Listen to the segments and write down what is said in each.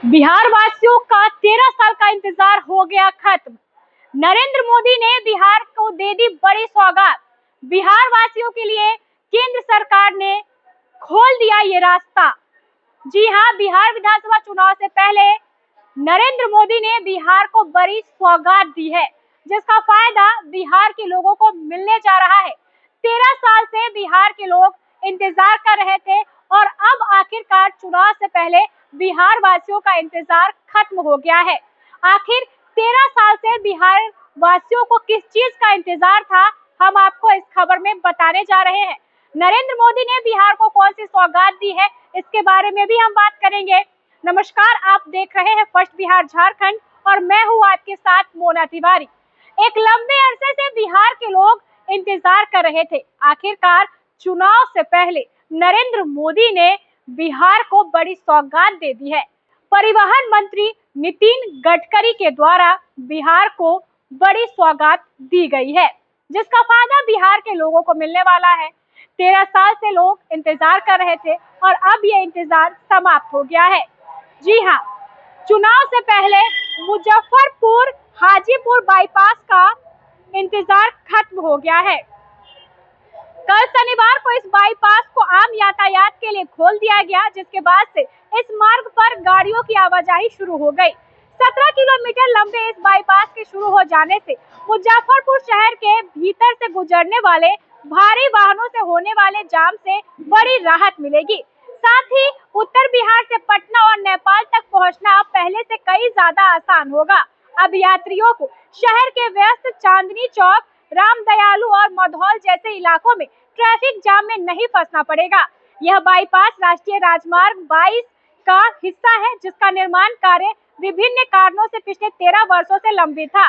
बिहार वासियों का 13 साल का इंतजार हो गया खत्म। नरेंद्र मोदी ने बिहार को दे दी बड़ी सौगात। बिहार वासियों के लिए केंद्र सरकार ने खोल दिया ये रास्ता। जी हां, बिहार विधानसभा चुनाव से पहले नरेंद्र मोदी ने बिहार को बड़ी सौगात दी है, जिसका फायदा बिहार के लोगों को मिलने जा रहा है। 13 साल से बिहार के लोग इंतजार कर रहे थे और अब आखिरकार चुनाव से पहले बिहार वासियों का इंतजार खत्म हो गया है। आखिर 13 साल से बिहार वासियों को किस चीज का इंतजार था, हम आपको इस खबर में बताने जा रहे हैं। नरेंद्र मोदी ने बिहार को कौन सी सौगात दी है, इसके बारे में भी हम बात करेंगे। नमस्कार, आप देख रहे हैं फर्स्ट बिहार झारखंड और मैं हूं आपके साथ मोना तिवारी। एक लंबे अरसे से बिहार के लोग इंतजार कर रहे थे। आखिरकार चुनाव से पहले नरेंद्र मोदी ने बिहार को बड़ी सौगात दे दी है। परिवहन मंत्री नितिन गडकरी के द्वारा बिहार को बड़ी सौगात दी गई है, जिसका फायदा बिहार के लोगों को मिलने वाला है। 13 साल से लोग इंतजार कर रहे थे और अब ये इंतजार समाप्त हो गया है। जी हाँ, चुनाव से पहले मुजफ्फरपुर हाजीपुर बाईपास का इंतजार खत्म हो गया है। कल शनिवार को इस बाईपास को आम यातायात के लिए खोल दिया गया, जिसके बाद से इस मार्ग पर गाड़ियों की आवाजाही शुरू हो गई। 17 किलोमीटर लंबे इस बाईपास के शुरू हो जाने से मुजफ्फरपुर शहर के भीतर से गुजरने वाले भारी वाहनों से होने वाले जाम से बड़ी राहत मिलेगी। साथ ही उत्तर बिहार से पटना और नेपाल तक पहुंचना अब पहले से कई ज्यादा आसान होगा। अब यात्रियों को शहर के व्यस्त चांदनी चौक, रामदयालु और मधौल जैसे इलाकों में ट्रैफिक जाम में नहीं फंसना पड़ेगा। यह बाईपास राष्ट्रीय राजमार्ग 22 का हिस्सा है, जिसका निर्माण कार्य विभिन्न कारणों से पिछले 13 वर्षों से लंबित था।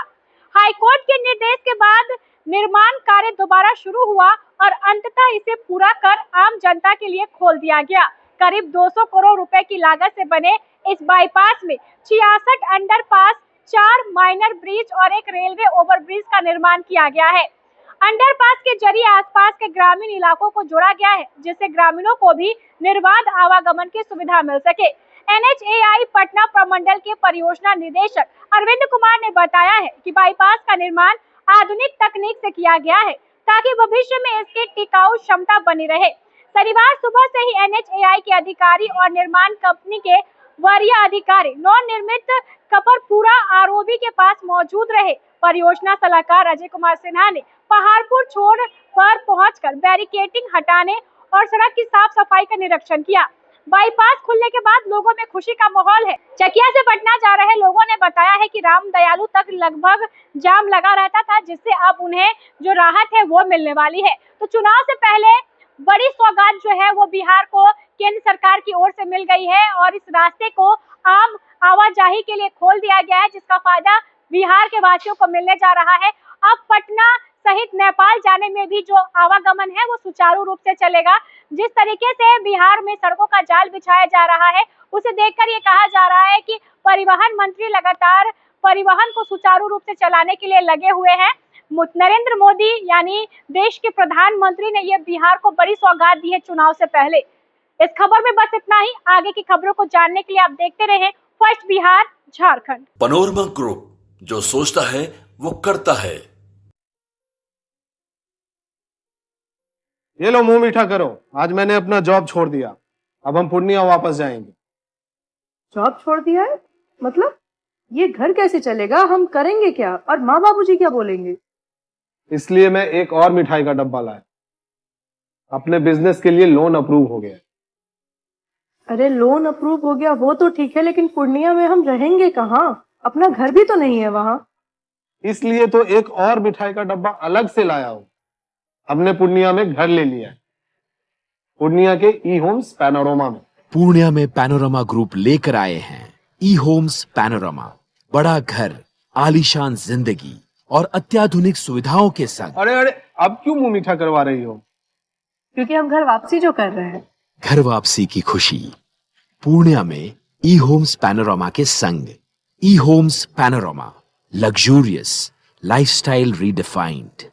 हाईकोर्ट के निर्देश के बाद निर्माण कार्य दोबारा शुरू हुआ और अंततः इसे पूरा कर आम जनता के लिए खोल दिया गया। करीब 200 करोड़ रुपए की लागत से बने इस बाईपास में 66 अंडरपास, 4 माइनर ब्रिज और एक रेलवे ओवरब्रिज का निर्माण किया गया है। अंडरपास के जरिए आसपास के ग्रामीण इलाकों को जोड़ा गया है, जिससे ग्रामीणों को भी निर्बाध आवागमन की सुविधा मिल सके। NHAI पटना प्रमंडल के परियोजना निदेशक अरविंद कुमार ने बताया है कि बाईपास का निर्माण आधुनिक तकनीक से किया गया है, ताकि भविष्य में इसकी टिकाऊ क्षमता बनी रहे। शनिवार सुबह से ही NHAI के अधिकारी और निर्माण कंपनी के वरीय अधिकारी नवनिर्मित कपरपुरा ROB के पास मौजूद रहे। परियोजना सलाहकार अजय कुमार सिन्हा ने पहाड़पुर छोर पर पहुंचकर बैरिकेडिंग हटाने और सड़क की साफ सफाई का निरीक्षण किया। बाईपास खुलने के बाद लोगों में खुशी का माहौल है। चकिया से पटना जा रहे लोगों ने बताया है कि रामदयालु तक लगभग जाम लगा रहता था, जिससे अब उन्हें जो राहत है वो मिलने वाली है। तो चुनाव से पहले बड़ी सौगात जो है वो बिहार को केंद्र सरकार की ओर से मिल गई है और इस रास्ते को आम आवाजाही के लिए खोल दिया गया है, जिसका फायदा बिहार के वासियों को मिलने जा रहा है। अब पटना सहित नेपाल जाने में भी जो आवागमन है वो सुचारू रूप से चलेगा। जिस तरीके से बिहार में सड़कों का जाल बिछाया जा रहा है, उसे देखकर ये कहा जा रहा है कि परिवहन मंत्री लगातार परिवहन को सुचारू रूप से चलाने के लिए लगे हुए हैं। नरेंद्र मोदी यानी देश के प्रधानमंत्री ने ये बिहार को बड़ी सौगात दी है चुनाव से पहले। इस खबर में बस इतना ही। आगे की खबरों को जानने के लिए आप देखते रहें first Bihar Jharkhand. Panorama group, जो सोचता है वो करता है। ये लो, मुंह मीठा करो। आज मैंने अपना जॉब छोड़ दिया, अब हम पूर्णिया वापस जाएंगे। जॉब छोड़ दिया है? मतलब ये घर कैसे चलेगा? हम करेंगे क्या और माँ बाबूजी क्या बोलेंगे? इसलिए मैं एक और मिठाई का डब्बा लाया। अपने बिजनेस के लिए लोन अप्रूव हो गया। अरे लोन अप्रूव हो गया वो तो ठीक है, लेकिन पूर्णिया में हम रहेंगे कहाँ? अपना घर भी तो नहीं है वहाँ। इसलिए तो एक और मिठाई का डब्बा अलग से लाया हूँ। हमने पूर्णिया में घर ले लिया है, पूर्णिया के E-Homes पैनोरमा में। पूर्णिया में पैनोरमा ग्रुप लेकर आए हैं E-Homes पैनोरमा। बड़ा घर, आलीशान जिंदगी और अत्याधुनिक सुविधाओं के संग। अरे अब क्यों मुंह मीठा करवा रही हो? क्योंकि हम घर वापसी जो कर रहे हैं। घर वापसी की खुशी पूर्णिया में E-Homes पैनोरमा के संग। E-Homes panorama, luxurious lifestyle redefined.